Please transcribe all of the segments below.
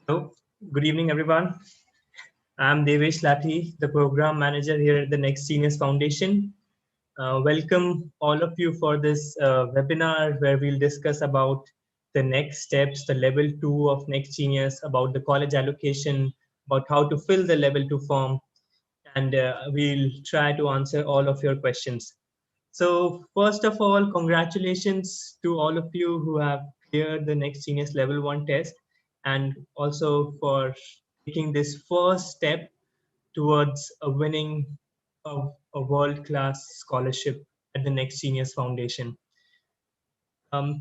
Hello, good evening, everyone. I'm Devesh Lathi, the program manager here at the Next Genius Foundation. Welcome all of you for this webinar where we'll discuss about the next steps, the level 2 of Next Genius, about the college allocation, about how to fill the level 2 form, and we'll try to answer all of your questions. So first of all, congratulations to all of you who have cleared the Next Genius Level 1 test, and also for taking this first step towards a winning of a world-class scholarship at the Next Genius Foundation.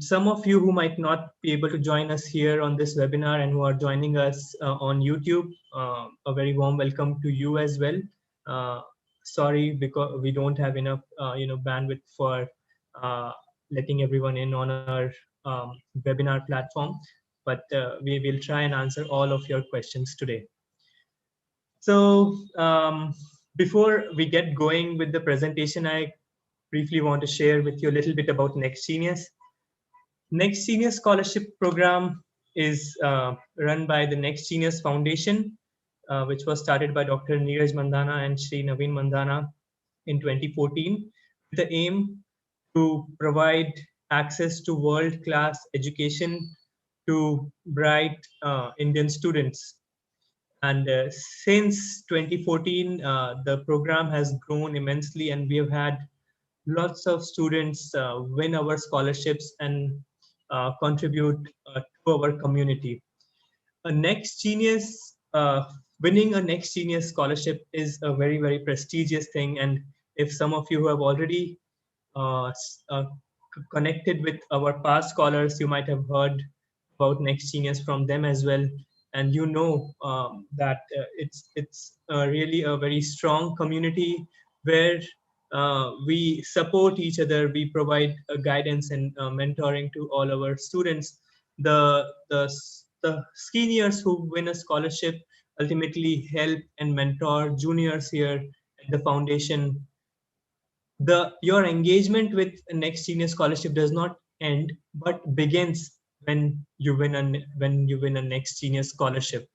Some of you who might not be able to join us here on this webinar and who are joining us on YouTube, a very warm welcome to you as well. Uh, Sorry, because we don't have enough, bandwidth for letting everyone in on our webinar platform, but we will try and answer all of your questions today. So before we get going with the presentation, I briefly want to share with you a little bit about Next Genius. Next Genius Scholarship Program is run by the Next Genius Foundation, which was started by Dr. Neeraj Mandana and Shri Naveen Mandana in 2014, with the aim to provide access to world-class education to bright Indian students. And since 2014, the program has grown immensely, and we have had lots of students win our scholarships and contribute to our community. A Next Genius, winning a Next Genius scholarship is a very, very prestigious thing. And if some of you who have already connected with our past scholars, you might have heard about Next Genius from them as well. And you know that it's really a very strong community where we support each other. We provide guidance and mentoring to all our students. The seniors who win a scholarship ultimately help and mentor juniors here at the foundation. Your engagement with a Next Genius Scholarship does not end, but begins when you win a Next Genius Scholarship.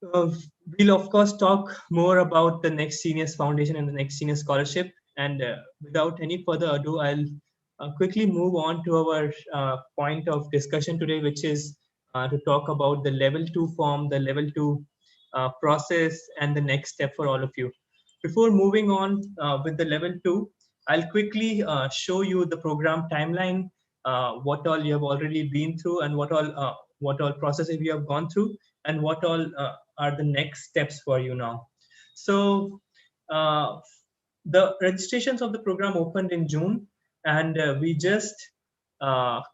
We'll of course talk more about the Next Genius Foundation and the Next Genius Scholarship. And without any further ado, I'll quickly move on to our point of discussion today, which is to talk about the level 2 form, the level 2 process, and the next step for all of you. Before moving on with the level 2, I'll quickly show you the program timeline, what all you have already been through, and what all processes you have gone through, and what all are the next steps for you now. So uh, the registrations of the program opened in June, and we just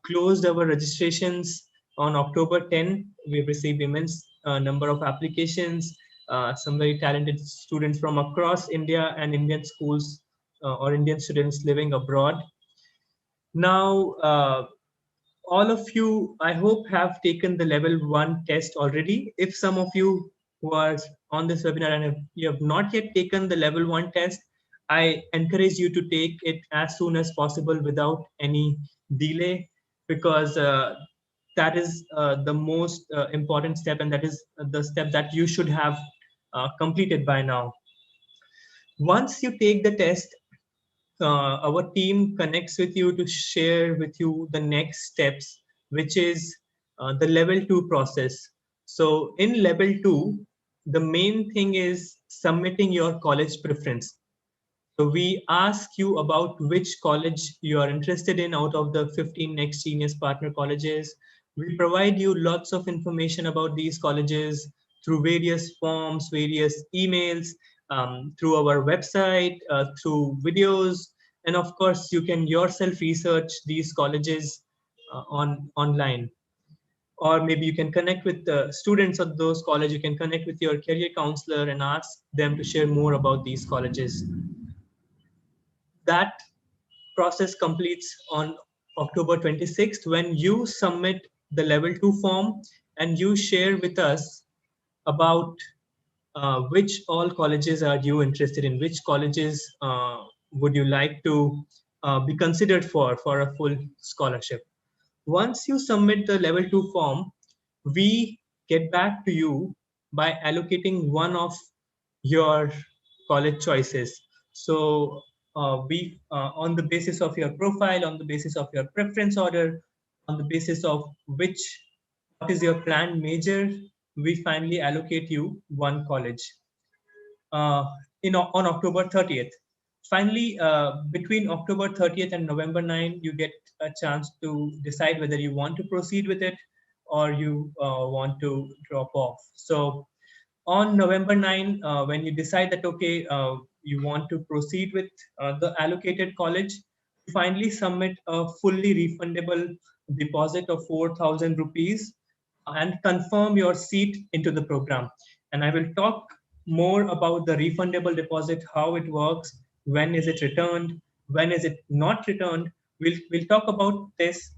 closed our registrations on October 10. We received immense number of applications, some very talented students from across India and Indian schools or Indian students living abroad. Now, all of you, I hope, have taken the level 1 test already. If some of you who are on this webinar and you have not yet taken the level 1 test, I encourage you to take it as soon as possible without any delay, because that is the most important step, and that is the step that you should have completed by now. Once you take the test, our team connects with you to share with you the next steps, which is the level 2 process. So in level 2, the main thing is submitting your college preference. So we ask you about which college you are interested in out of the 15 Next Genius partner colleges. We provide you lots of information about these colleges through various forms, various emails, through our website, through videos, and of course, you can yourself research these colleges online. Or maybe you can connect with the students of those colleges. You can connect with your career counselor and ask them to share more about these colleges. That process completes on October 26th when you submit the level 2 form and you share with us about which all colleges are you interested in, which colleges would you like to be considered for a full scholarship. Once you submit the level 2 form, we get back to you by allocating one of your college choices. So we on the basis of your profile, on the basis of your preference order, on the basis of which what is your planned major, we finally allocate you one college uh, on October 30th. Finally, between October 30th and November 9, you get a chance to decide whether you want to proceed with it or you want to drop off. So on November 9, when you decide that, okay, you want to proceed with the allocated college, you finally submit a fully refundable deposit of 4,000 rupees and confirm your seat into the program. And I will talk more about the refundable deposit, how it works, when is it returned, when is it not returned. We'll talk about this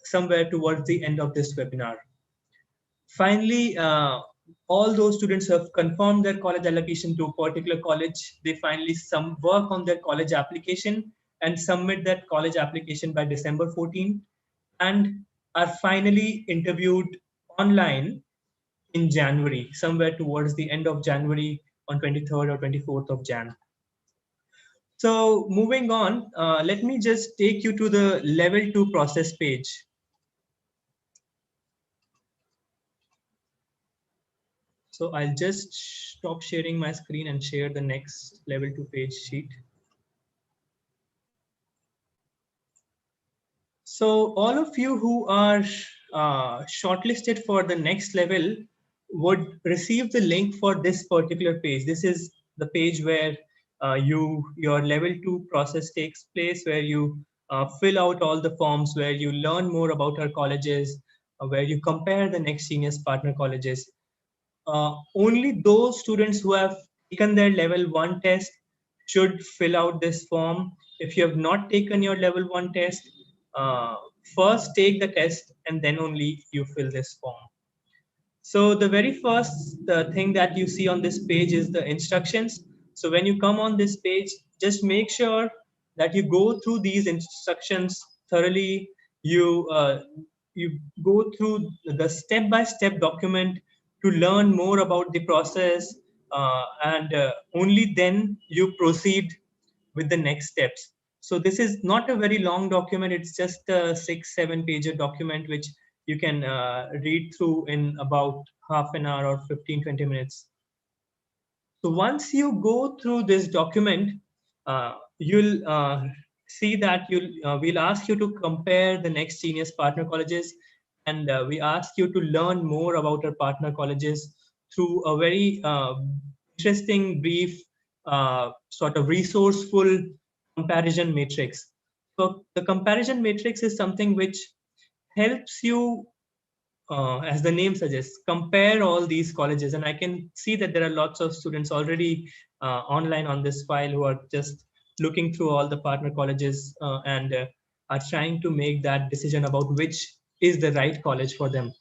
somewhere towards the end of this webinar. Finally, all those students who have confirmed their college allocation to a particular college, they finally some work on their college application and submit that college application by December 14 and are finally interviewed online in January, somewhere towards the end of January on 23rd or 24th of Jan. So moving on, let me just take you to the level 2 process page. So I'll just stop sharing my screen and share the next level 2 page sheet. So all of you who are shortlisted for the next level would receive the link for this particular page. This is the page where your level 2 process takes place, where you fill out all the forms, where you learn more about our colleges, where you compare the next seniors partner colleges. Only those students who have taken their level 1 test should fill out this form. If you have not taken your level 1 test, uh, first take the test and then only you fill this form. So the very first thing that you see on this page is the instructions. So when you come on this page, just make sure that you go through these instructions thoroughly. You go through the step-by-step document to learn more about the process, and only then you proceed with the next steps. So this is not a very long document. It's just a 6-7 pager document, which you can read through in about half an hour or 15-20 minutes. So once you go through this document, you'll see that we'll ask you to compare the next seniors partner colleges, and we ask you to learn more about our partner colleges through a very interesting, brief, sort of resourceful comparison matrix. So the comparison matrix is something which helps you, as the name suggests, compare all these colleges. And I can see that there are lots of students already online on this file who are just looking through all the partner colleges and are trying to make that decision about which is the right college for them.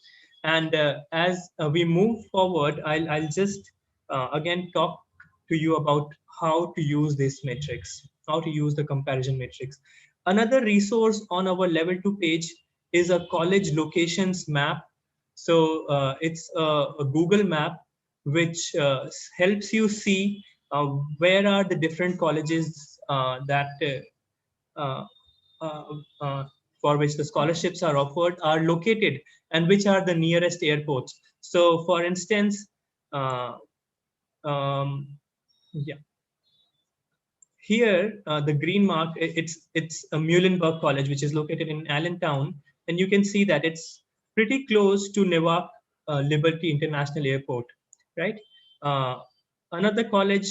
And as we move forward, I'll just again talk to you about how to use this matrix, how to use the comparison matrix. Another resource on our level 2 page is a college locations map. So it's a Google map which helps you see where are the different colleges that uh, uh, uh, for which the scholarships are offered are located, and which are the nearest airports. So for instance, uh, yeah, here the green mark, it's a Muhlenberg College, which is located in Allentown, and you can see that it's pretty close to Newark Liberty International Airport, right? uh, Another college,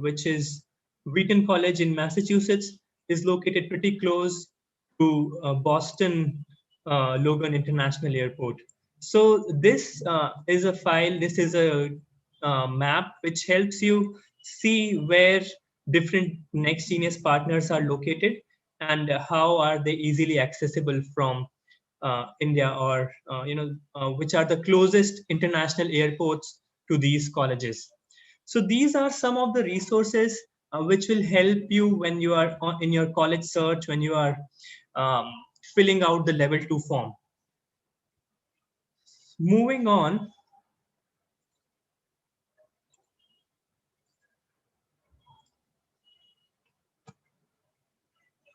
which is Wheaton College in Massachusetts, is located pretty close to Boston Logan International Airport. So this is a file, this is a map which helps you see where different next genius partners are located and how are they easily accessible from India, or which are the closest international airports to these colleges. So these are some of the resources which will help you when you are in your college search, when you are um, filling out the level 2 form. Moving on,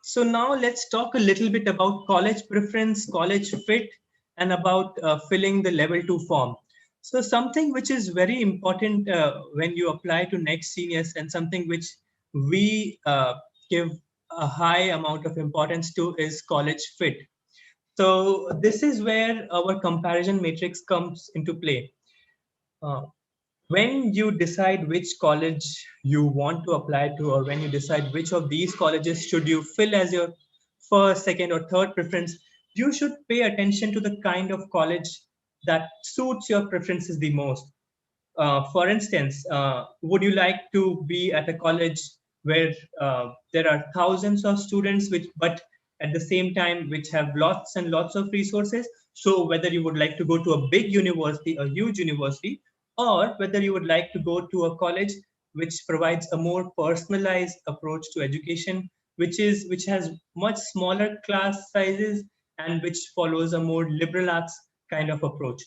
so now let's talk a little bit about college preference, college fit, and about filling the level 2 form. So something which is very important when you apply to next seniors, and something which we give a high amount of importance to, is college fit. So this is where our comparison matrix comes into play. Uh, when you decide which college you want to apply to, or when you decide which of these colleges should you fill as your first, second, or third preference, you should pay attention to the kind of college that suits your preferences the most. For instance, would you like to be at a college where there are thousands of students, which, but at the same time, which have lots and lots of resources? So whether you would like to go to a big university, a huge university, or whether you would like to go to a college which provides a more personalized approach to education, which has much smaller class sizes and which follows a more liberal arts kind of approach.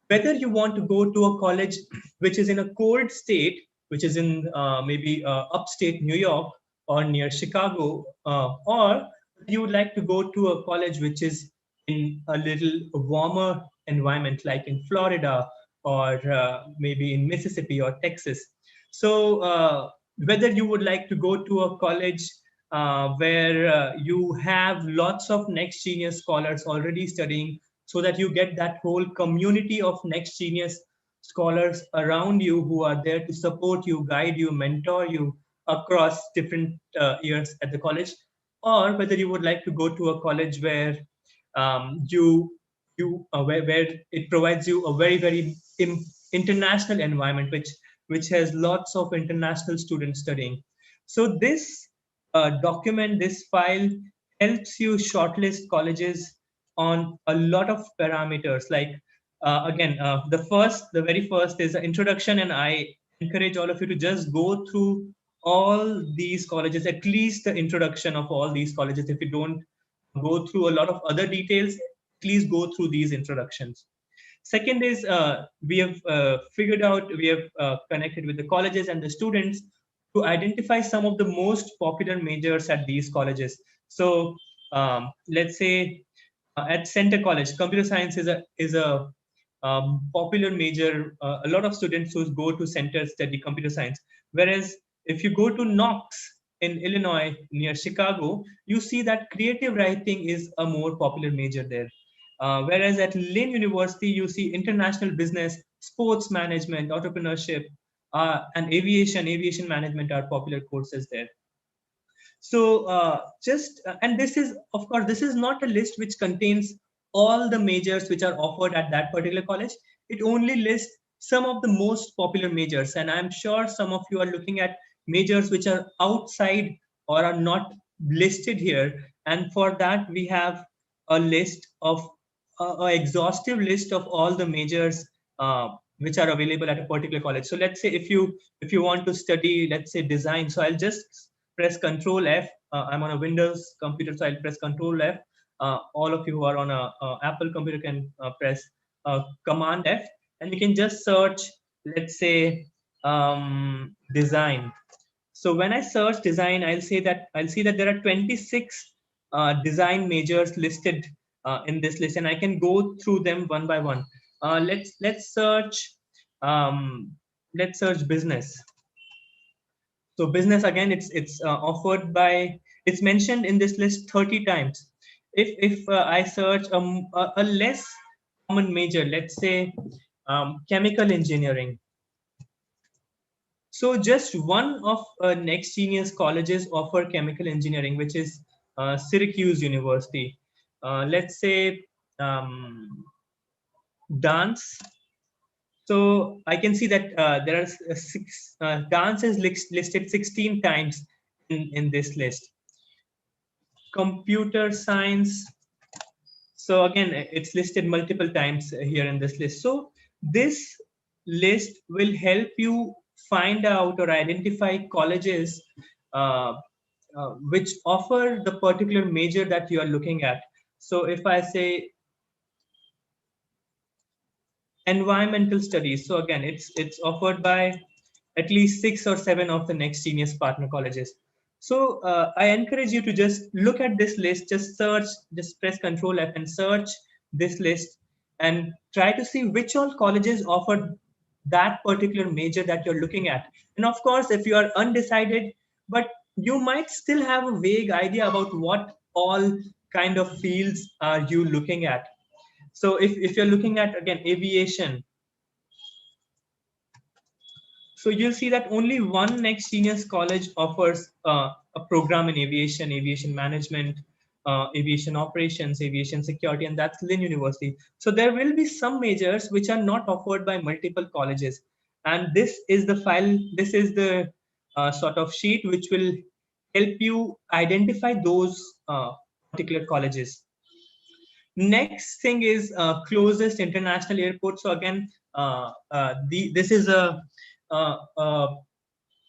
Whether you want to go to a college which is in a cold state, which is in maybe upstate New York or near Chicago, or you would like to go to a college which is in a little warmer environment, like in Florida or maybe in Mississippi or Texas. So, whether you would like to go to a college where you have lots of next genius scholars already studying, so that you get that whole community of next genius scholars around you who are there to support you, guide you, mentor you across different years at the college, or whether you would like to go to a college where where it provides you a very international environment, which has lots of international students studying. So this document, this file, helps you shortlist colleges on a lot of parameters. Like again, the very first is the introduction, and I encourage all of you to just go through all these colleges, at least the introduction of all these colleges. If you don't go through a lot of other details, please go through these introductions. Second is we have connected with the colleges and the students to identify some of the most popular majors at these colleges. So let's say at Center College, computer science is a popular major. A lot of students who go to Center study computer science. Whereas if you go to Knox in Illinois near Chicago, you see that creative writing is a more popular major there. Whereas at Lynn University, you see international business, sports management, entrepreneurship, and aviation management are popular courses there. So just and this is, of course, this is not a list which contains all the majors which are offered at that particular college. It only lists some of the most popular majors, and I'm sure some of you are looking at majors which are outside or are not listed here. And for that, we have a list of exhaustive list of all the majors which are available at a particular college. So let's say if you want to study, let's say, design, so I'll just press Control F. I'm on a Windows computer, so I'll press Control F. All of you who are on a Apple computer can press Command F, and you can just search, let's say, design. So when I search design, I'll see that there are 26 design majors listed in this list, and I can go through them one by one. Let's search business. So business, again, it's offered by, it's mentioned in this list 30 times. If I search a less common major, let's say chemical engineering. So just one of next genius colleges offer chemical engineering, which is Syracuse University. Let's say dance. So I can see that there are six dances listed 16 times in this list. Computer science. So again, it's listed multiple times here in this list. So this list will help you find out or identify colleges which offer the particular major that you are looking at. So if I say environmental studies. So again, it's offered by at least 6 or 7 of the next genius partner colleges. So I encourage you to just look at this list, just search, just press Control F and search this list and try to see which all colleges offer that particular major that you're looking at. And of course, if you are undecided, but you might still have a vague idea about what all kind of fields are you looking at. So if you're looking at, again, aviation, so you'll see that only one next genius college offers a program in aviation, aviation management, aviation operations, aviation security, and that's Lynn University. So there will be some majors which are not offered by multiple colleges. And this is the file, this is the sort of sheet which will help you identify those particular colleges. Next thing is closest international airport. So again, this is a, uh,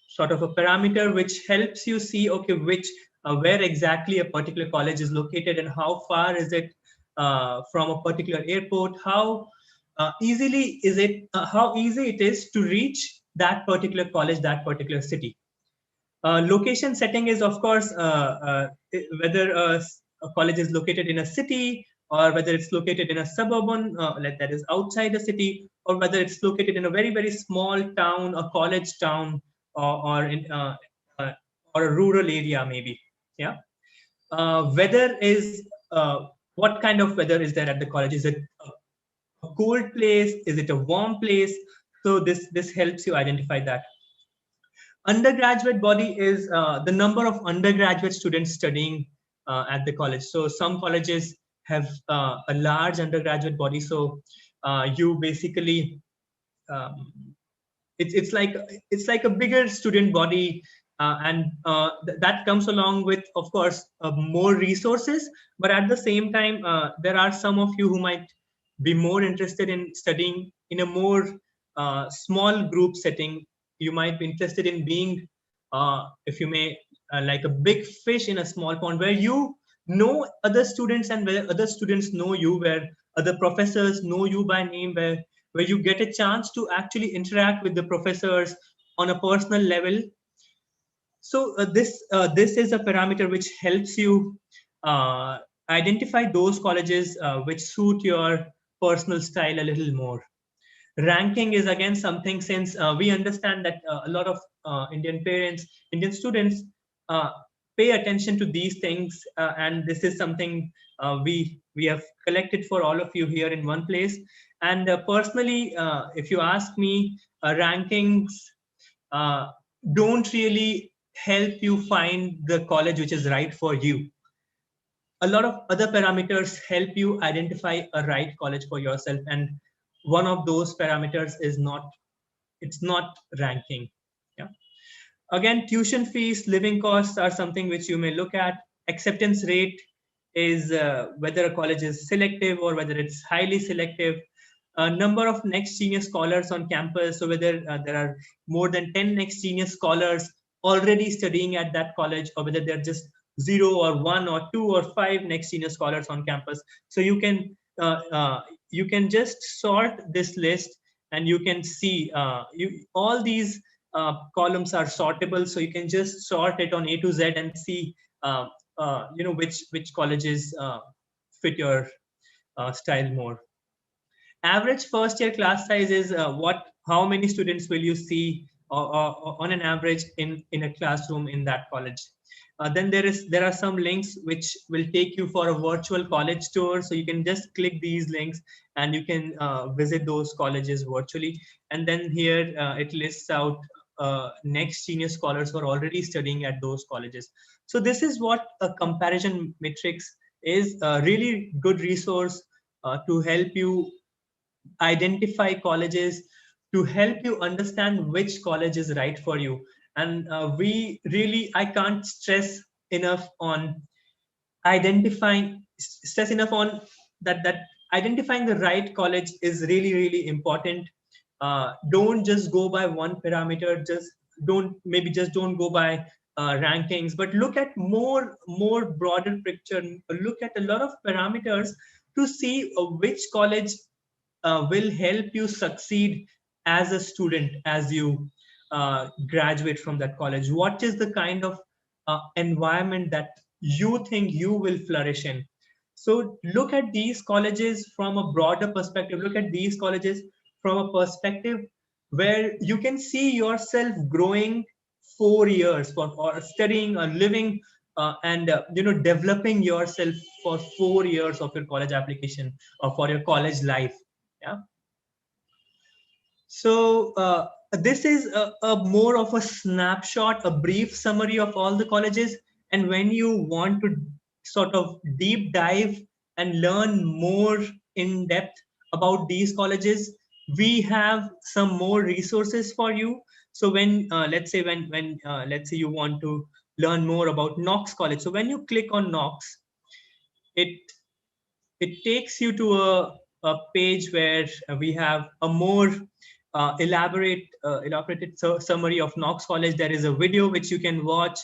sort of a parameter which helps you see, okay, which where exactly a particular college is located and how far is it from a particular airport, how easily is it, how easy it is to reach that particular college, that particular city. Location setting is, of course, whether a college is located in a city or whether it's located in a suburban, like that is outside the city, or whether it's located in a very, very small town, a college town, or in uh, or a rural area, maybe. Yeah. Weather is, what kind of weather is there at the college? Is it a cold place? Is it a warm place? So this helps you identify that. Undergraduate body is the number of undergraduate students studying at the college. So some colleges have a large undergraduate body. So you basically, um, it's like a bigger student body, and that comes along with, of course, more resources. But at the same time, there are some of you who might be more interested in studying in a more small group setting. You might be interested in being, if you may, like a big fish in a small pond, where you know other students and where other students know you, where other professors know you by name, where you get a chance to actually interact with the professors on a personal level. So this is a parameter which helps you identify those colleges which suit your personal style a little more. Ranking is again something, since we understand that a lot of Indian parents, Indian students uh, pay attention to these things, and this is something we have collected for all of you here in one place. And personally, if you ask me, rankings uh, don't really help you find the college which is right for you. A lot of other parameters help you identify a right college for yourself, and one of those parameters is not, it's not ranking. Yeah. Again, tuition fees, living costs are something which you may look at. Acceptance rate is whether a college is selective or whether it's highly selective. Number of next genius scholars on campus, so whether there are more than 10 next genius scholars already studying at that college, or whether they're just 0 or 1 or 2 or 5 next genius scholars on campus. So you can just sort this list, and you can see all these columns are sortable, so you can just sort it on A to Z and see which colleges fit your style more. Average first year class size is how many students will you see on an average in a classroom in that college. Then there are some links which will take you for a virtual college tour, so you can just click these links and you can visit those colleges virtually. And then here it lists out next senior scholars who are already studying at those colleges. So this is what a comparison matrix is, a really good resource to help you identify colleges, to help you understand which college is right for you. And I can't enough on stress enough on that identifying the right college is really, really important. Don't just go by one parameter, just don't go by rankings, but look at more broader picture, look at a lot of parameters to see which college will help you succeed as a student as you graduate from that college? What is the kind of environment that you think you will flourish in? So look at these colleges from a broader perspective. Look at these colleges from a perspective where you can see yourself growing 4 years for, or studying or living and developing yourself for 4 years of your college application or for your college life. Yeah. So this is a more of a snapshot, a brief summary of all the colleges. And when you want to sort of deep dive and learn more in depth about these colleges, we have some more resources for you. So when let's say let's say you want to learn more about Knox College. So when you click on Knox, it it takes you to a page where we have a more elaborated summary of Knox College. There is a video which you can watch.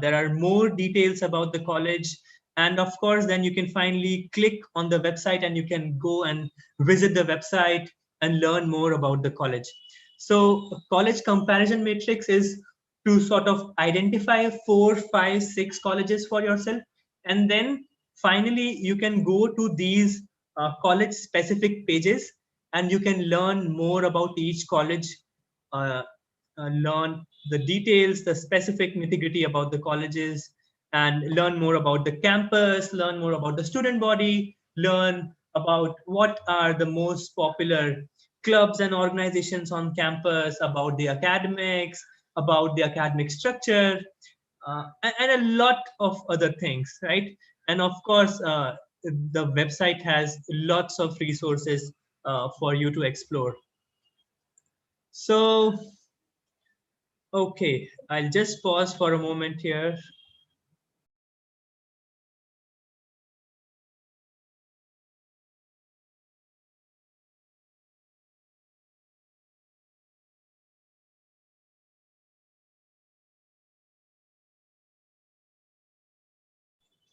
There are more details about the college. And of course, then you can finally click on the website and you can go and visit the website and learn more about the college. So college comparison matrix is to sort of identify 4, 5, 6 colleges for yourself. And then finally, you can go to these college specific pages and you can learn more about each college, uh, learn the details, the specific nitty gritty about the colleges, and learn more about the campus, learn more about the student body, learn about what are the most popular clubs and organizations on campus, about the academics, about the academic structure, and a lot of other things, right? And of course, the website has lots of resources for you to explore. So, okay, I'll just pause for a moment here.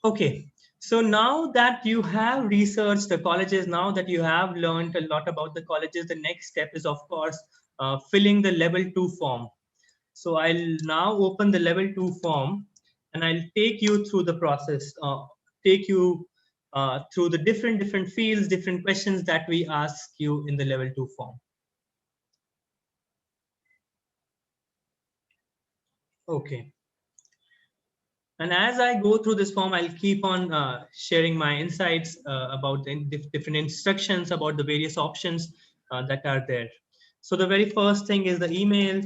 Okay, so now that you have researched the colleges, now that you have learned a lot about the colleges, the next step is, of course, filling the level 2 form. So I'll now open the level 2 form and I'll take you through the process, take you through the different fields, different questions that we ask you in the level 2 form. Okay. And as I go through this form, I'll keep on sharing my insights about the different instructions, about the various options that are there. So the very first thing is the email.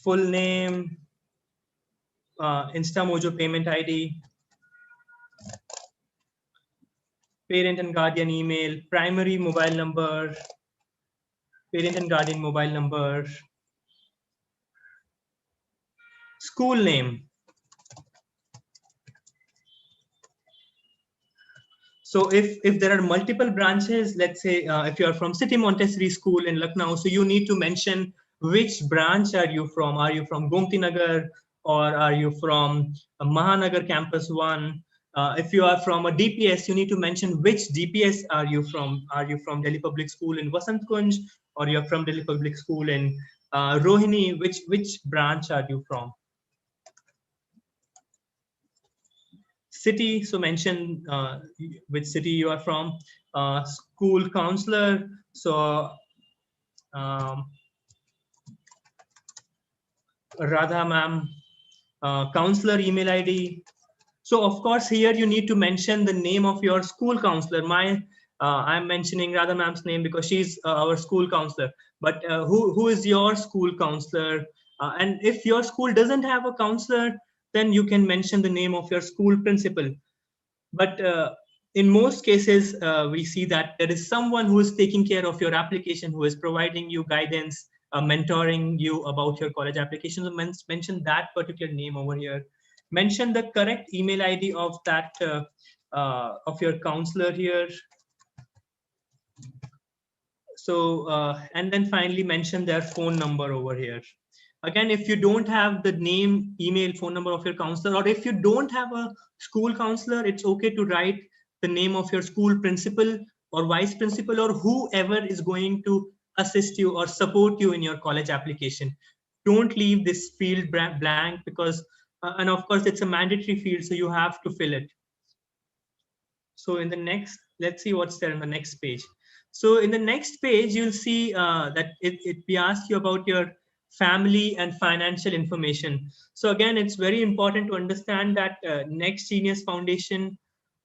Full name, InstaMojo payment ID, parent and guardian email, primary mobile number, parent and guardian mobile number, school name. So if there are multiple branches, let's say if you are from City Montessori School in Lucknow, so you need to mention which branch are you from. Are you from Gomti Nagar or are you from Mahanagar Campus 1? If you are from a DPS, you need to mention which DPS are you from. Are you from Delhi Public School in Vasant Kunj or you're from Delhi Public School in Rohini? Which branch are you from? City, so mention which city you are from. School counselor, so um, Radha ma'am. Counselor email ID. So of course here you need to mention the name of your school counselor. I'm mentioning Radha ma'am's name because she's our school counselor. But who is your school counselor? And if your school doesn't have a counselor, then you can mention the name of your school principal. But in most cases, we see that there is someone who is taking care of your application, who is providing you guidance, mentoring you about your college application. So mention that particular name over here. Mention the correct email ID of that of your counselor here. So and then finally mention their phone number over here. Again, if you don't have the name, email, phone number of your counselor, or if you don't have a school counselor, it's okay to write the name of your school principal or vice principal or whoever is going to assist you or support you in your college application. Don't leave this field blank, because and of course it's a mandatory field, so you have to fill it. So in the next, let's see what's there on the next page. So in the next page, you'll see that we ask you about your family and financial information. So again, it's very important to understand that Next Genius Foundation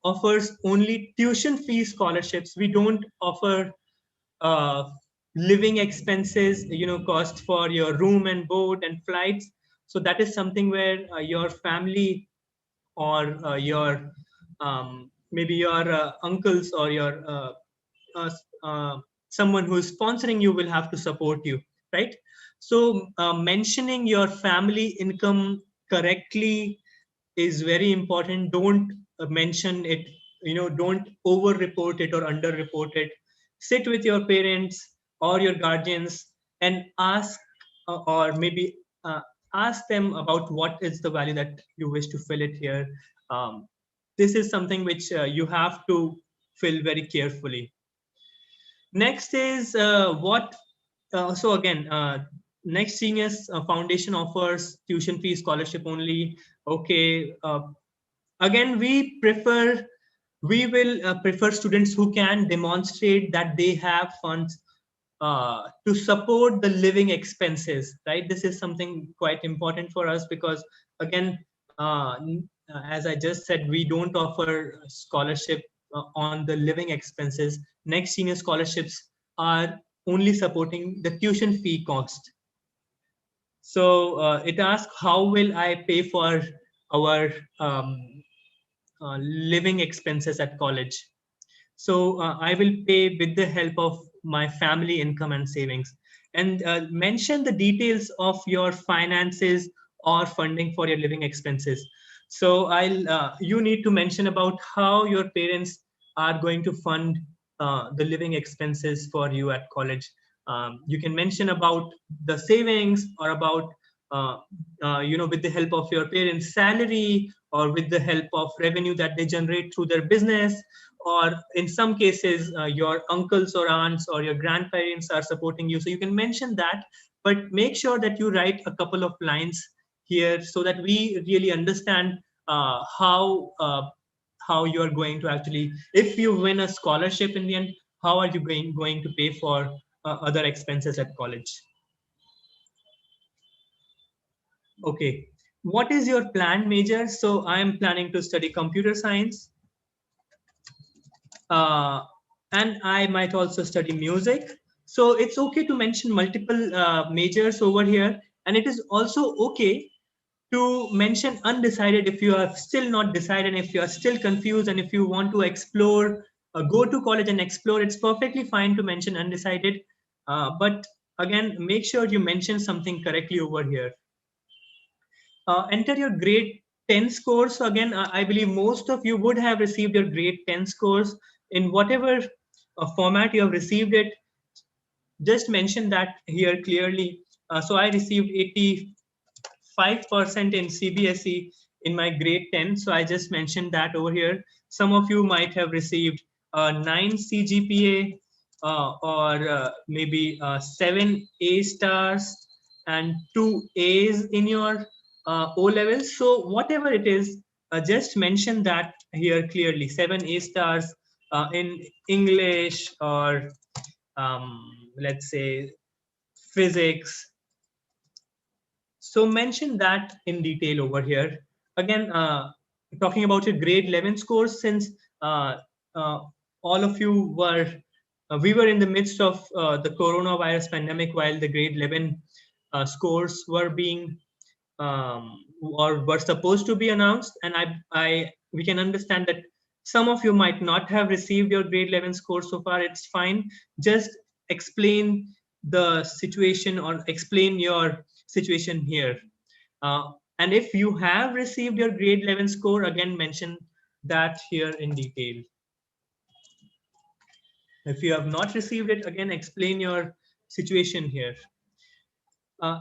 offers only tuition fee scholarships. We don't offer uh, living expenses, cost for your room and board and flights. So that is something where your family or your maybe your uncles or your uh, uh, someone who is sponsoring you will have to support you, right? So mentioning your family income correctly is very important. Don't mention it, don't over report it or under report it. Sit with your parents or your guardians and ask, or maybe ask them about what is the value that you wish to fill it here. This is something which you have to fill very carefully. Next is what so again Next Genius Foundation offers tuition fee scholarship only. Okay, again we will prefer students who can demonstrate that they have funds to support the living expenses, right? This is something quite important for us, because again, as I just said, we don't offer scholarship on the living expenses. Next Senior scholarships are only supporting the tuition fee cost. So it asks, how will I pay for our living expenses at college? So I will pay with the help of my family income and savings. And mention the details of your finances or funding for your living expenses. So you need to mention about how your parents are going to fund the living expenses for you at college. You can mention about the savings, or about with the help of your parents' salary, or with the help of revenue that they generate through their business, or in some cases your uncles or aunts or your grandparents are supporting you. So you can mention that, but make sure that you write a couple of lines here so that we really understand how you are going to actually, if you win a scholarship in the end, how are you going to pay for other expenses at college. Okay, what is your planned major? So I am planning to study computer science, uh, and I might also study music. So it's okay to mention multiple majors over here, and it is also okay to mention undecided if you are still not decided, if you are still confused, and if you want to explore, go to college and explore. It's perfectly fine to mention undecided, but again, make sure you mention something correctly over here. Enter your grade 10 scores. So again, I believe most of you would have received your grade 10 scores in whatever format you have received it. Just mention that here clearly. So I received 85% in CBSE in my grade 10. So I just mentioned that over here. Some of you might have received 9 CGPA, or maybe 7 A stars and 2 A's in your O levels. So whatever it is, just mention that here clearly. 7 A stars in English, or let's say physics. So mention that in detail over here. Again, talking about your grade 11 scores, since uh, uh, all of you we were in the midst of the coronavirus pandemic while the grade 11 scores were being or were supposed to be announced, and we can understand that some of you might not have received your grade 11 score so far. It's fine. Just explain the situation, or explain your situation here. Uh, and if you have received your grade 11 score, again mention that here in detail. If you have not received it, again explain your situation here.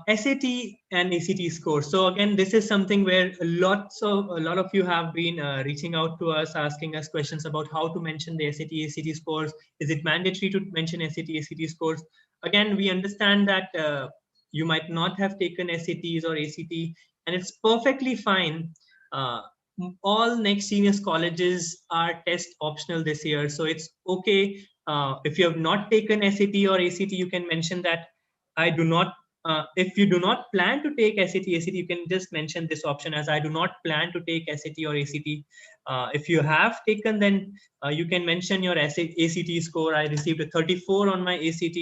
SAT and ACT scores. So again, this is something where a lot of you have been reaching out to us, asking us questions about how to mention the SAT, ACT scores. Is it mandatory to mention SAT, ACT scores? Again, we understand that you might not have taken SATs or ACT, and it's perfectly fine. Uh, all next seniors colleges are test optional this year, so it's okay. If you have not taken SAT or ACT, you can mention that I do not. If you do not plan to take SAT, ACT, you can just mention this option as I do not plan to take SAT or ACT. If you have taken, then you can mention your ACT score. I received a 34 on my ACT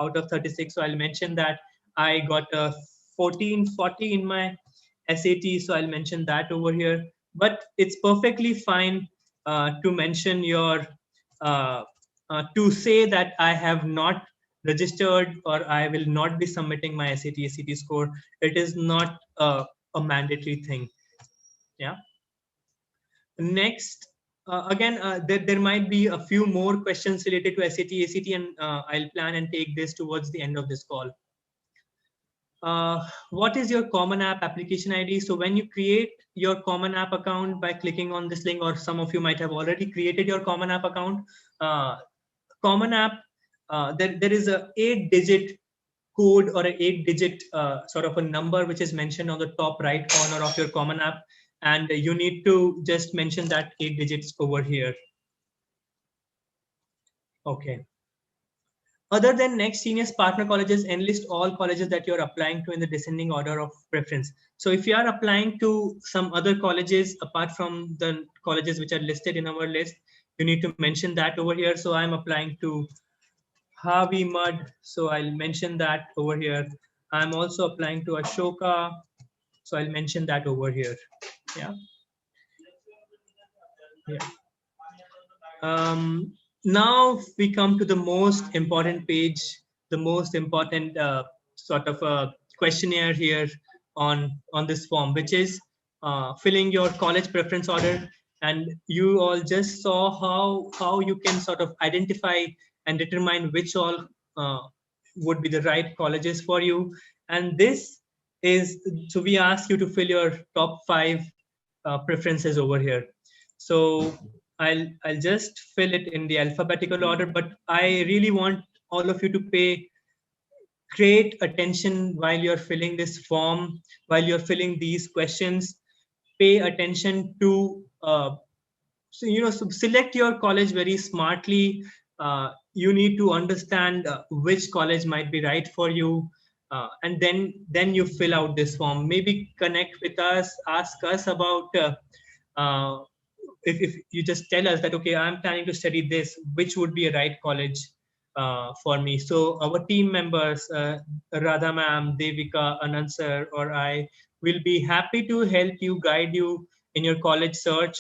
out of 36, so I'll mention that. I got a 1440 in my SAT, so I'll mention that over here. But it's perfectly fine to mention your to say that I have not registered or I will not be submitting my SAT ACT score. It is not a mandatory thing. Yeah. Next, again, there might be a few more questions related to SAT ACT, and I'll plan and take this towards the end of this call. What is your Common App application ID? So when you create your Common App account by clicking on this link, or some of you might have already created your Common App account, Common App, there is a 8-digit code or an 8-digit sort of a number which is mentioned on the top right corner of your Common App, and you need to just mention that 8 digits over here. Okay. Other than next seniors partner colleges, enlist all colleges that you're applying to in the descending order of preference. So if you are applying to some other colleges apart from the colleges which are listed in our list, you need to mention that over here. So I'm applying to Harvey Mudd, so I'll mention that over here. I'm also applying to Ashoka, so I'll mention that over here. Yeah. Yeah. Now we come to the most important page, the most important sort of a questionnaire here on this form, which is filling your college preference order. And you all just saw how you can sort of identify and determine which all would be the right colleges for you. And this is, so we ask you to fill your top 5 preferences over here. So I'll just fill it in the alphabetical order, but I really want all of you to pay great attention while you're filling this form, while you're filling these questions. Pay attention to so select your college very smartly. You need to understand which college might be right for you, and then you fill out this form. Maybe connect with us, ask us about uh, if you just tell us that, okay, I'm planning to study this, which would be a right college for me. So our team members, Radha ma'am, Devika, Anand sir, or I will be happy to help you, guide you in your college search.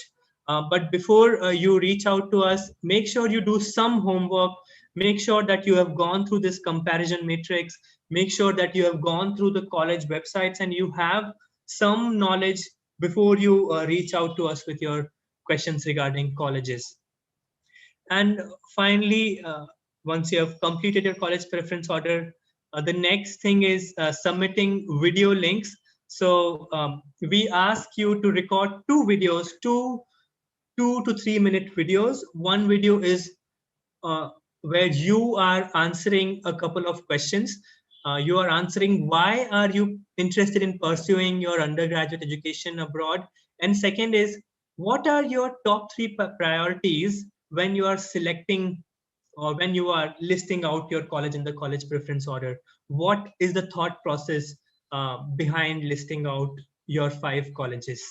But before you reach out to us, make sure you do some homework. Make sure that you have gone through this comparison matrix. Make sure that you have gone through the college websites and you have some knowledge before you reach out to us with your questions regarding colleges. And finally, once you have completed your college preference order, the next thing is submitting video links. So we ask you to record 2 videos, 2 to 3 minute videos. One video is where you are answering a couple of questions. You are answering why are you interested in pursuing your undergraduate education abroad, and second is what are your top 3 priorities when you are selecting or when you are listing out your college in the college preference order. What is the thought process behind listing out your 5 colleges?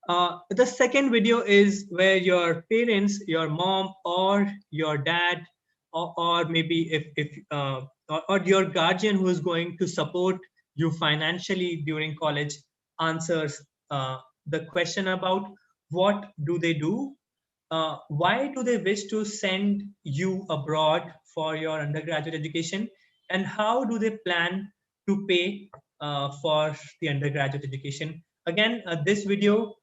The second video is where your parents, your mom or your dad, or maybe or your guardian who is going to support you financially during college answers the question about what do they do, why do they wish to send you abroad for your undergraduate education, and how do they plan to pay for the undergraduate education. Again, this video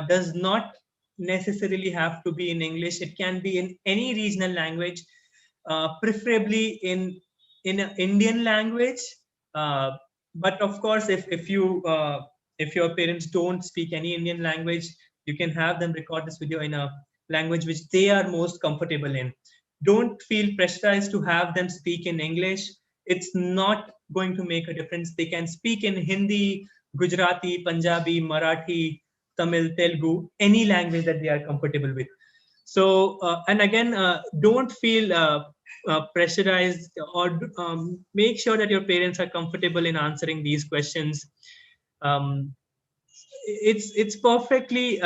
does not necessarily have to be in English. It can be in any regional language, preferably in an Indian language, Uh, but of course, if your parents don't speak any Indian language, you can have them record this video in a language which they are most comfortable in. Don't feel pressurized to have them speak in English. It's not going to make a difference. They can speak in Hindi, Gujarati, Punjabi, Marathi, Tamil, Telugu, any language that they are comfortable with. So, and again, don't feel pressurized, or make sure that your parents are comfortable in answering these questions. Um, it's perfectly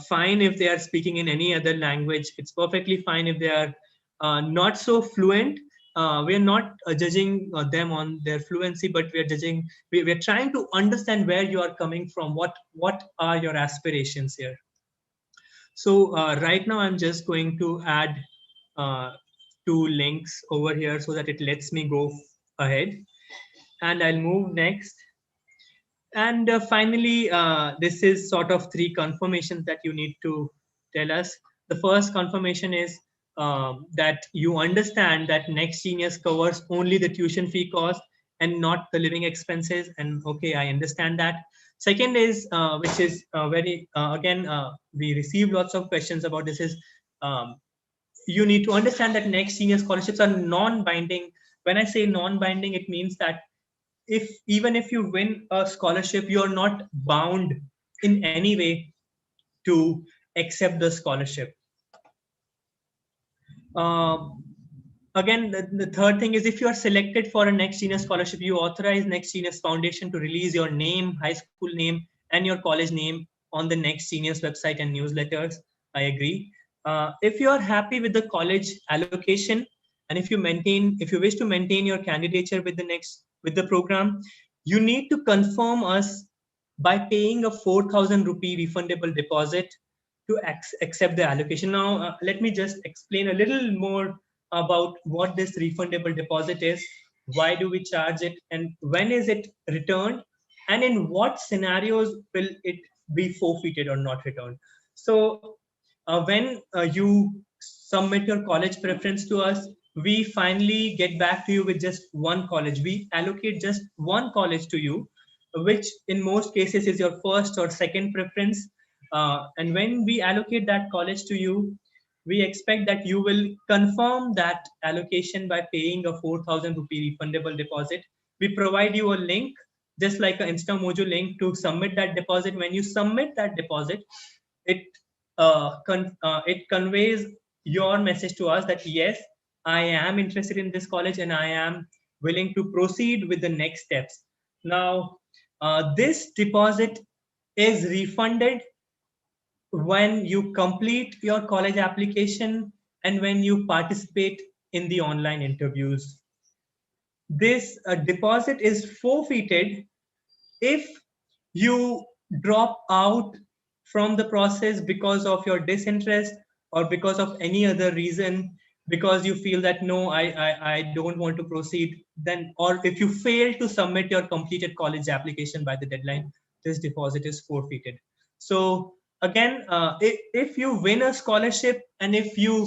fine if they are speaking in any other language. It's perfectly fine if they are not so fluent. We are not judging them on their fluency, but we are judging. We are trying to understand where you are coming from. What are your aspirations here? So right now I'm just going to add uh, two links over here so that it lets me go ahead, and I'll move next. And finally, this is sort of three confirmations that you need to tell us. The first confirmation is that you understand that Next Genius covers only the tuition fee cost and not the living expenses. And okay, I understand that. Second is, which is very, again, we receive lots of questions about this, is um, you need to understand that Next Senior scholarships are non-binding. When I say non-binding, it means that if even if you win a scholarship, you're not bound in any way to accept the scholarship. Um, Again, the third thing is, if you are selected for a Next Genius scholarship, you authorize Next Genius Foundation to release your name, high school name, and your college name on the Next Genius website and newsletters. I agree. If you are happy with the college allocation, and if you wish to maintain your candidature with the program, you need to confirm us by paying a 4,000 rupee refundable deposit to accept the allocation. Now, let me just explain a little more about what this refundable deposit is, why do we charge it, and when is it returned, and in what scenarios will it be forfeited or not returned. So when you submit your college preference to us, we finally get back to you with just one college. We allocate just one college to you, which in most cases is your first or second preference. And when we allocate that college to you, we expect that you will confirm that allocation by paying a 4,000 rupee refundable deposit. We provide you a link, just like an InstaMojo link, to submit that deposit. When you submit that deposit, it it conveys your message to us that yes, I am interested in this college and I am willing to proceed with the next steps. Now, this deposit is refunded when you complete your college application and when you participate in the online interviews. This deposit is forfeited if you drop out from the process because of your disinterest or because of any other reason, because you feel that no, I don't want to proceed, then, or if you fail to submit your completed college application by the deadline, this deposit is forfeited. So again, if you win a scholarship and if you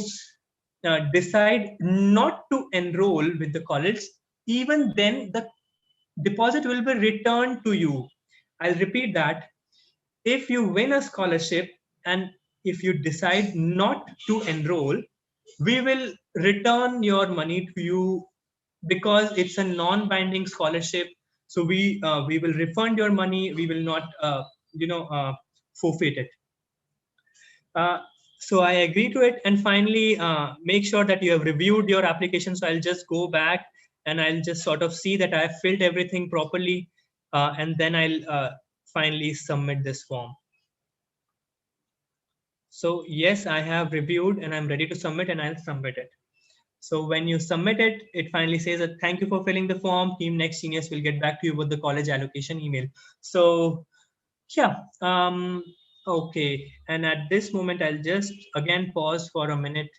decide not to enroll with the college, even then the deposit will be returned to you. I'll repeat that. If you win a scholarship and if you decide not to enroll, we will return your money to you because it's a non-binding scholarship. So we will refund your money. We will not forfeit it. Uh, so I agree to it. And finally, make sure that you have reviewed your application. So I'll just go back and I'll just sort of see that I've filled everything properly. And then I'll finally submit this form. So yes, I have reviewed and I'm ready to submit, and I'll submit it. So when you submit it, it finally says that thank you for filling the form. Team Next Genius will get back to you with the college allocation email. So yeah, okay. And at this moment, I'll just again pause for a minute.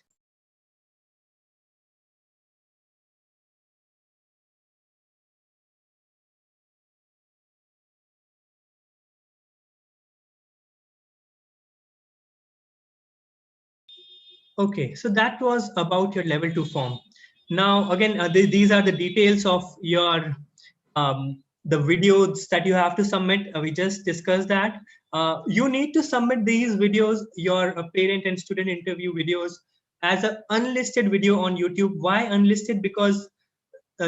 Okay, so that was about your level 2 form. Now, again, these are the details of your the videos that you have to submit, we just discussed that. You need to submit these videos, your parent and student interview videos, as an unlisted video on YouTube. Why unlisted? Because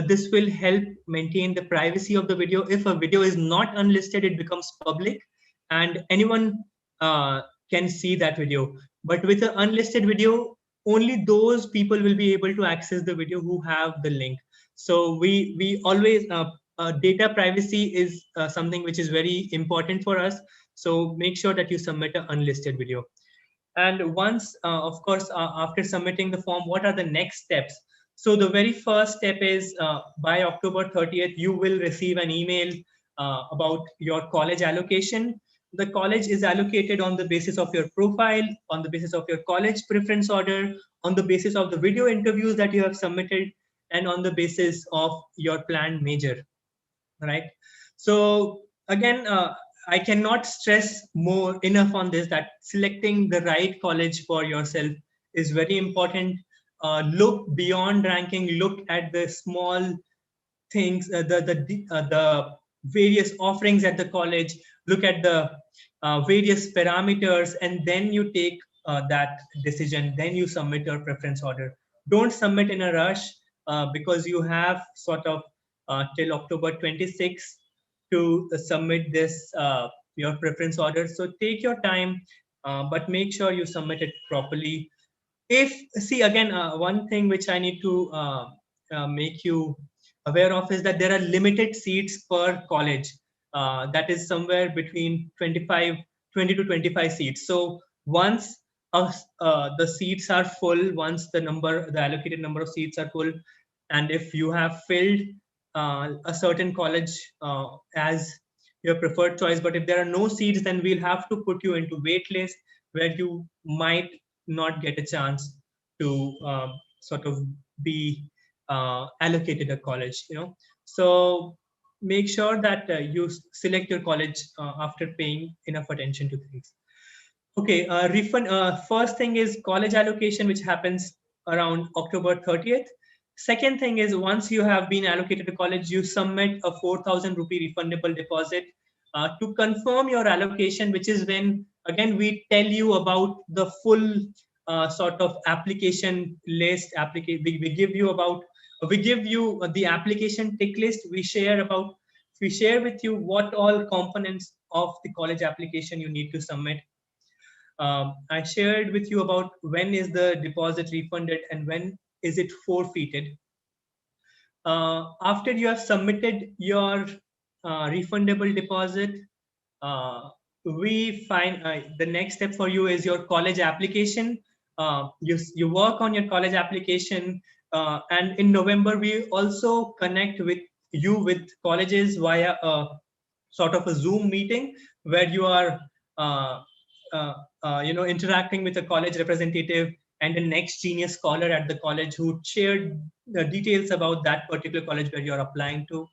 this will help maintain the privacy of the video. If a video is not unlisted, it becomes public and anyone can see that video. But with an unlisted video, only those people will be able to access the video who have the link. So we always data privacy is something which is very important for us. So make sure that you submit an unlisted video. And once, of course, after submitting the form, what are the next steps? So the very first step is by October 30th, you will receive an email about your college allocation. The college is allocated on the basis of your profile, on the basis of your college preference order, on the basis of the video interviews that you have submitted, and on the basis of your planned major, right? So again, I cannot stress more enough on this, that selecting the right college for yourself is very important. Look beyond ranking, look at the small things, the various offerings at the college, look at the various parameters, and then you take that decision, then you submit your preference order. Don't submit in a rush, because you have sort of till October 26th to submit this your preference order. So take your time, but make sure you submit it properly. If, see, again, one thing which I need to make you aware of is that there are limited seats per college. That is somewhere between 20 to 25 seats. So once the seats are full, once the allocated number of seats are full, and if you have filled a certain college as your preferred choice, but if there are no seats, then we'll have to put you into wait list, where you might not get a chance to sort of be allocated a college, so make sure that you select your college after paying enough attention to things. Okay, refund. First thing is college allocation, which happens around October 30th. Second thing is, once you have been allocated to college, you submit a 4,000 rupee refundable deposit to confirm your allocation, which is when, again, we tell you about the full sort of application list. We give you the application tick list. We share with you what all components of the college application you need to submit. I shared with you about when is the deposit refunded and when is it forfeited. After you have submitted your refundable deposit, we find the next step for you is your college application. You work on your college application, and in November we also connect with you with colleges via a sort of a Zoom meeting, where you are interacting with a college representative and the next genius scholar at the college who shared the details about that particular college where you're applying to.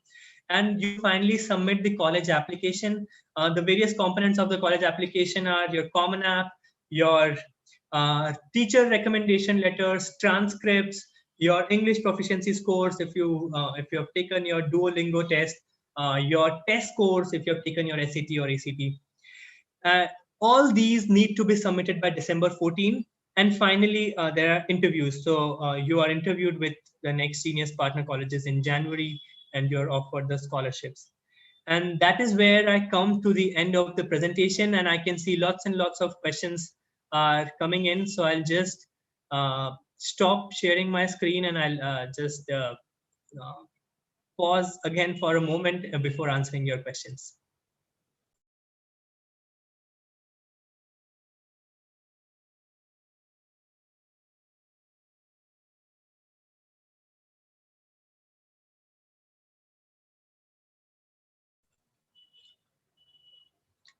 And you finally submit the college application. The various components of the college application are your common app, your teacher recommendation letters, transcripts, your English proficiency scores if you have taken your Duolingo test, your test scores if you have taken your SAT or ACT. All these need to be submitted by December 14. And finally, there are interviews. So you are interviewed with the next seniors partner colleges in January, and you're offered the scholarships. And that is where I come to the end of the presentation, and I can see lots and lots of questions are coming in. So I'll just stop sharing my screen, and I'll just pause again for a moment before answering your questions.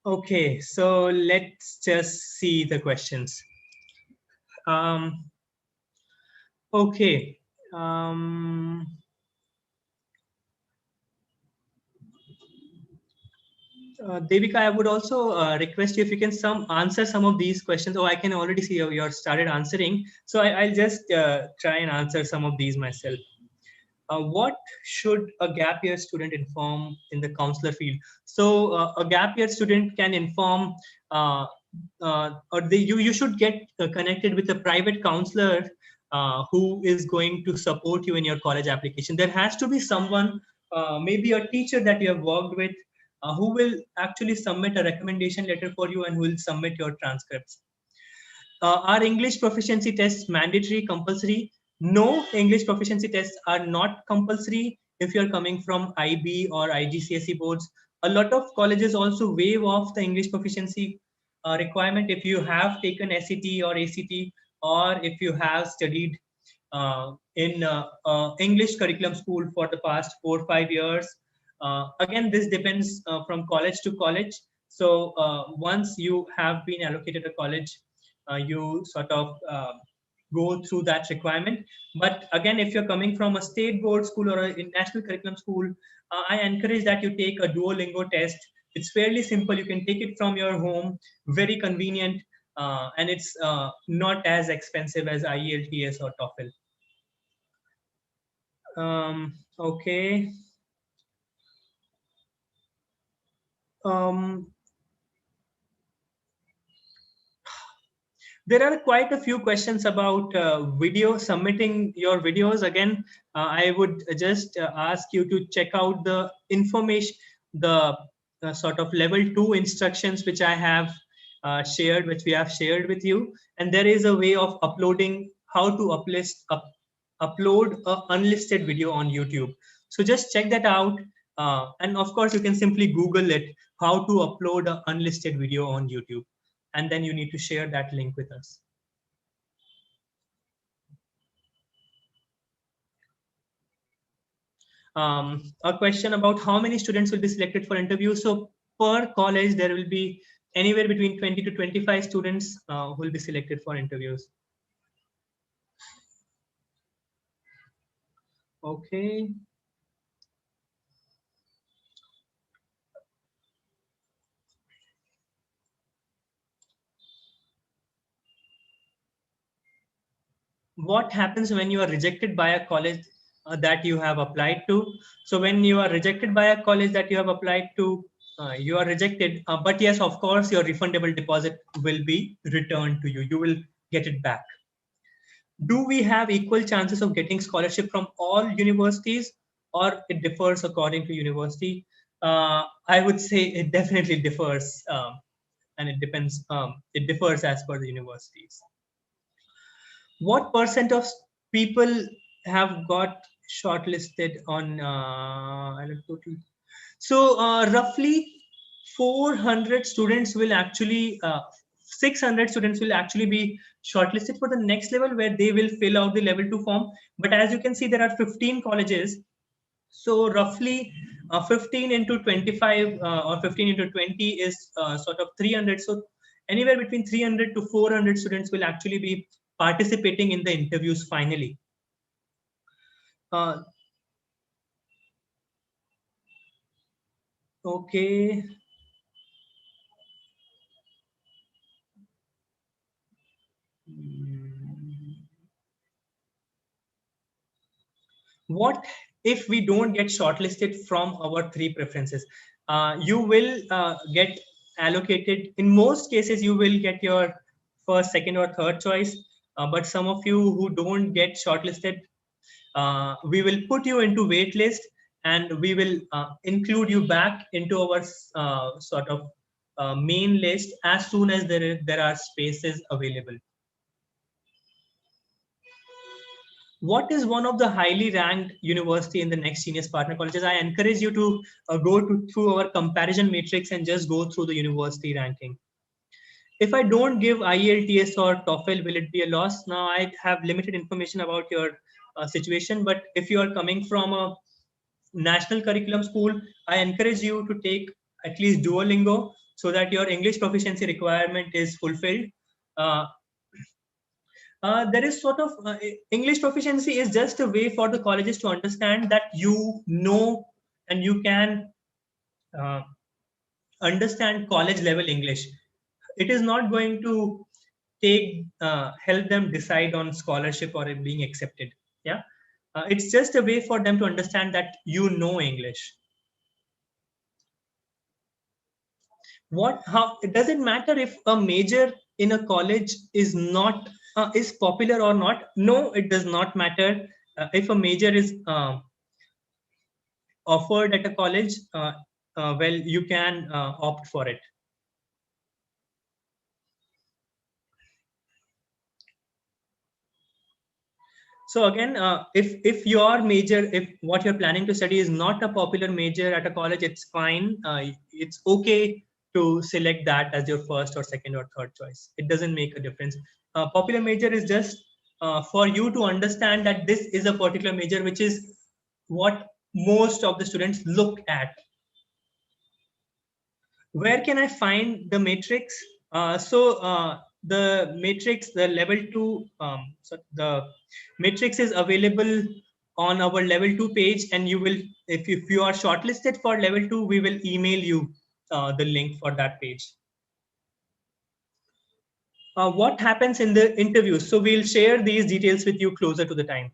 Okay, so let's just see the questions. Okay. Devika, I would also request you if you can answer some of these questions. Oh, I can already see you started answering. So I'll just try and answer some of these myself. what should a gap year student inform in the counselor field? So a gap year student can inform, you should get connected with a private counselor who is going to support you in your college application. There has to be someone, maybe a teacher that you have worked with, who will actually submit a recommendation letter for you and who will submit your transcripts. Are English proficiency tests mandatory, compulsory? No, English proficiency tests are not compulsory if you're coming from IB or IGCSE boards. A lot of colleges also waive off the English proficiency requirement if you have taken SET or ACT, or if you have studied in English curriculum school for the past 4 or 5 years. Again, this depends from college to college. So once you have been allocated a college, you sort of go through that requirement. But again, if you're coming from a state board school or a national curriculum school, I encourage that you take a Duolingo test. It's fairly simple. You can take it from your home, very convenient, and it's not as expensive as IELTS or TOEFL. Okay. Um, there are quite a few questions about video, submitting your videos. Again, I would just ask you to check out the information, the sort of level 2 instructions which I have shared, which we have shared with you. And there is a way of uploading, how to upload a unlisted video on YouTube. So just check that out. And of course, you can simply Google it, how to upload an unlisted video on YouTube. And then you need to share that link with us. A question about how many students will be selected for interview. So per college, there will be anywhere between 20 to 25 students who will be selected for interviews. Okay. What happens when you are rejected by a college that you have applied to? So when you are rejected by a college that you have applied to, you are rejected, but yes, of course, your refundable deposit will be returned to you. You will get it back. Do we have equal chances of getting scholarship from all universities, or it differs according to university? I would say it definitely differs, and it depends. It differs as per the universities. What percent of people have got shortlisted on total? So roughly 400 students will actually 600 students will actually be shortlisted for the next level, where they will fill out the level 2 form. But as you can see, there are 15 colleges, so roughly 15 into 25 or 15 into 20 is sort of 300. So anywhere between 300 to 400 students will actually be participating in the interviews finally. Okay. What if we don't get shortlisted from our 3 preferences? You will get allocated. In most cases, you will get your first, second, or third choice. But some of you who don't get shortlisted, we will put you into wait list, and we will include you back into our sort of main list as soon as there are spaces available. What is one of the highly ranked university in the next seniors partner colleges? I encourage you to through our comparison matrix and just go through the university ranking. If I don't give IELTS or TOEFL, will it be a loss? Now, I have limited information about your situation, but if you are coming from a national curriculum school, I encourage you to take at least Duolingo so that your English proficiency requirement is fulfilled. There is sort of English proficiency is just a way for the colleges to understand that you know and you can uh, understand college level English. It is not going to take help them decide on scholarship or it being accepted. Yeah. It's just a way for them to understand that you know English. How it doesn't matter if a major in a college is not is popular or not. No, it does not matter. If a major is offered at a college, well, you can opt for it. So again, if your major, if what you're planning to study is not a popular major at a college, it's fine. It's okay to select that as your first or second or third choice. It doesn't make a difference. Popular major is just for you to understand that this is a particular major, which is what most of the students look at. Where can I find the matrix? The matrix, the level 2, so the matrix is available on our level 2 page, and you will, if you are shortlisted for level 2, we will email you the link for that page. What happens in the interview? So we'll share these details with you closer to the time.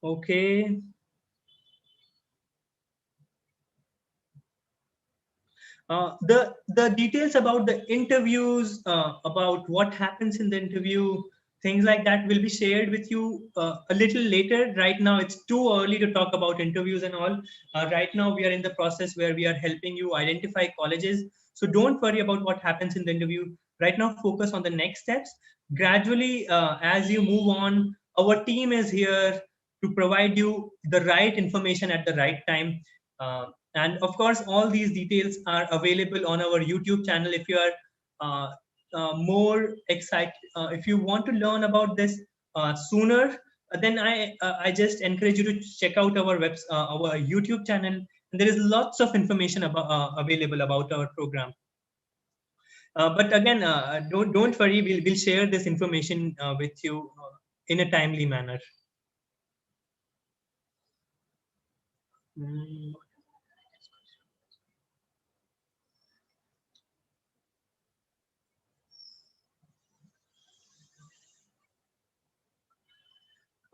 Okay. The details about the interviews, about what happens in the interview, things like that will be shared with you a little later. Right now, it's too early to talk about interviews and all. Right now, we are in the process where we are helping you identify colleges. So don't worry about what happens in the interview. Right now, focus on the next steps. Gradually, as you move on, our team is here to provide you the right information at the right time. And of course, all these details are available on our YouTube channel. If you are more excited, if you want to learn about this sooner, then I just encourage you to check out our YouTube channel. And there is lots of information about available about our program. But again, don't worry. We'll share this information with you in a timely manner. Mm.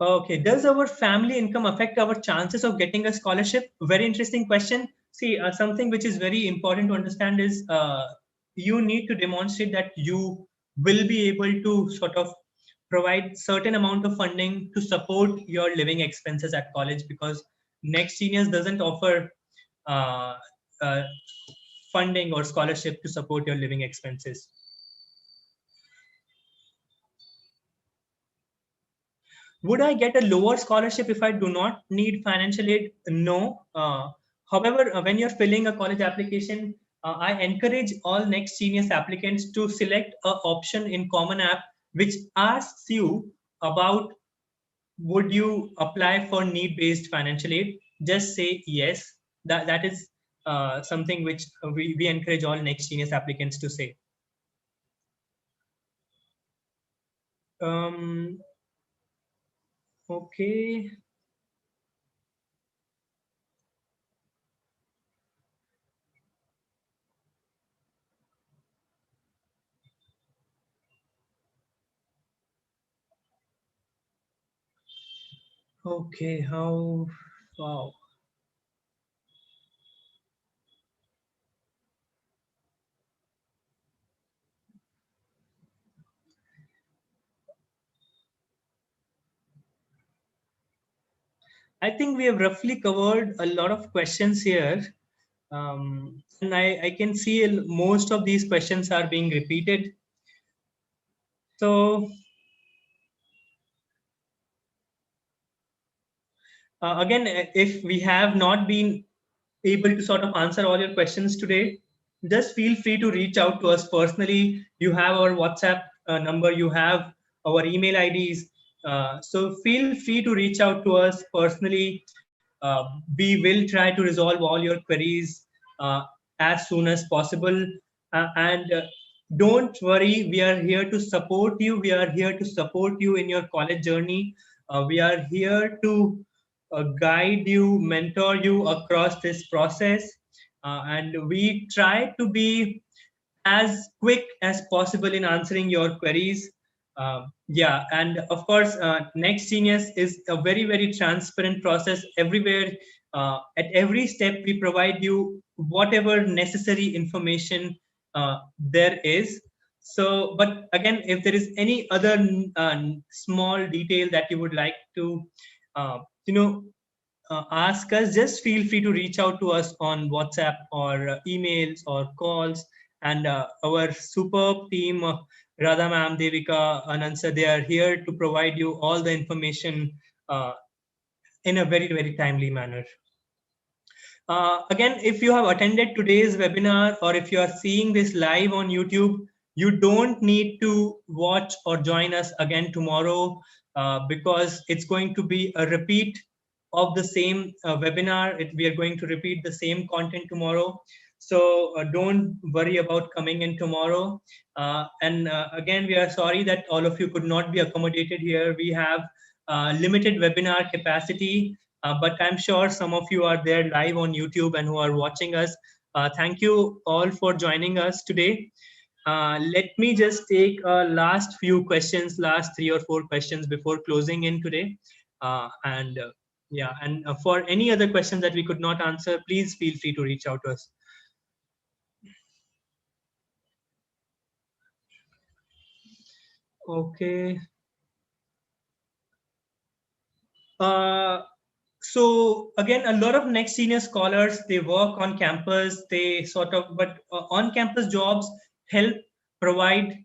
Okay, does our family income affect our chances of getting a scholarship? Very interesting question. See, something which is very important to understand is you need to demonstrate that you will be able to sort of provide certain amount of funding to support your living expenses at college, because Next Genius doesn't offer uh, uh, funding or scholarship to support your living expenses. Would I get a lower scholarship if I do not need financial aid? No. However, when you're filling a college application, I encourage all Next Genius applicants to select a option in Common App which asks you about, would you apply for need-based financial aid? Just say yes. That is something which we encourage all Next Genius applicants to say. Um, okay. Okay. How? Wow. I think we have roughly covered a lot of questions here. And I can see most of these questions are being repeated. So again, if we have not been able to sort of answer all your questions today, just feel free to reach out to us personally. You have our WhatsApp number, you have our email IDs. So feel free to reach out to us personally. We will try to resolve all your queries uh, as soon as possible. And don't worry, we are here to support you. We are here to support you in your college journey. We are here to guide you, mentor you across this process. And we try to be as quick as possible in answering your queries. Yeah, and of course, Next Genius is a very, very transparent process. Everywhere, at every step, we provide you whatever necessary information there is. So, but again, if there is any other small detail that you would like to, uh, you know, ask us, just feel free to reach out to us on WhatsApp or emails or calls. And our superb team, Radha ma'am, Devika, Anansa, they are here to provide you all the information uh, in a very, very timely manner. Again, if you have attended today's webinar or if you are seeing this live on YouTube, you don't need to watch or join us again tomorrow because it's going to be a repeat of the same webinar. We are going to repeat the same content tomorrow. So don't worry about coming in tomorrow. And again, we are sorry that all of you could not be accommodated here. We have limited webinar capacity, but I'm sure some of you are there live on YouTube and who are watching us. Thank you all for joining us today. Let me just take last few questions, last 3 or 4 questions before closing in today. And yeah, and for any other questions that we could not answer, please feel free to reach out to us. Okay. Uh, so again, a lot of next senior scholars, they work on campus, they sort of, but on campus jobs help provide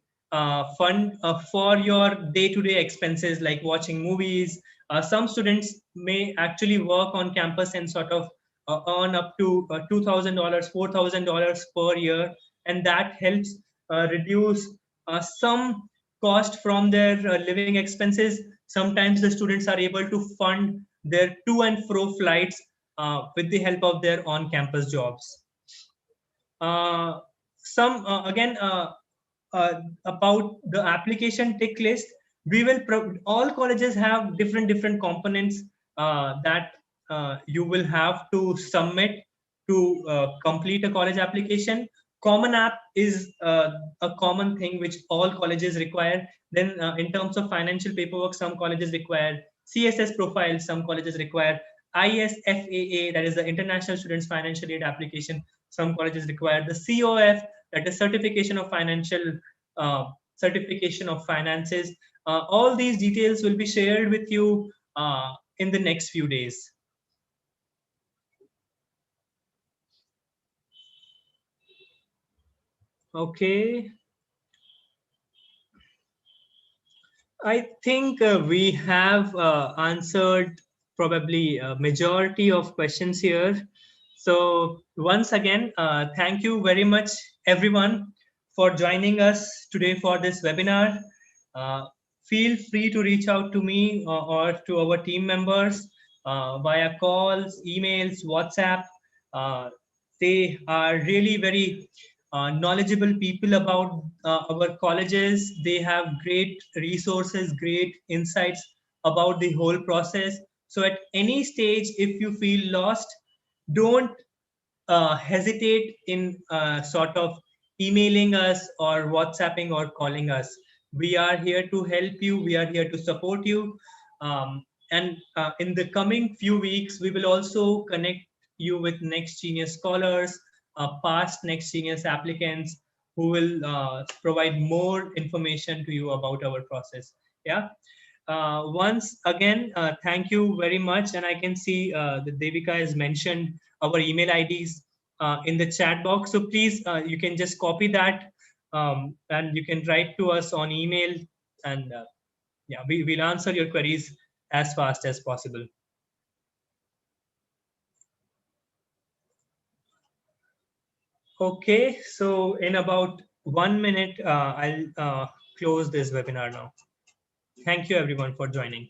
fund for your day-to-day expenses like watching movies. Some students may actually work on campus and sort of earn up to $2,000, $4,000 per year, and that helps reduce some cost from their living expenses. Sometimes the students are able to fund their to and fro flights with the help of their on-campus jobs. Uh, some again About the application tick list, we will all colleges have different components that you will have to submit to complete a college application. Common App is a common thing which all colleges require. Then in terms of financial paperwork, some colleges require CSS profile, some colleges require ISFAA, that is the International Students Financial Aid Application. Some colleges require the COF, that is Certification of Financial Certification of Finances. All these details will be shared with you in the next few days. Okay. I think we have answered probably a majority of questions here. So once again, thank you very much, everyone, for joining us today for this webinar. Uh, Feel free to reach out to me or to our team members via calls, emails, WhatsApp. Uh, they are really very knowledgeable people about our colleges. They have great resources, great insights about the whole process. So at any stage, if you feel lost, don't hesitate in sort of emailing us or WhatsApping or calling us. We are here to help you. We are here to support you. And in the coming few weeks, we will also connect you with Next Genius scholars, past Next Genius applicants who will provide more information to you about our process. Yeah. Once again, thank you very much. And I can see that Devika has mentioned our email IDs in the chat box. So please, you can just copy that and you can write to us on email. And yeah, we'll answer your queries as fast as possible. Okay, so in about 1 minute, I'll close this webinar now. Thank you everyone for joining.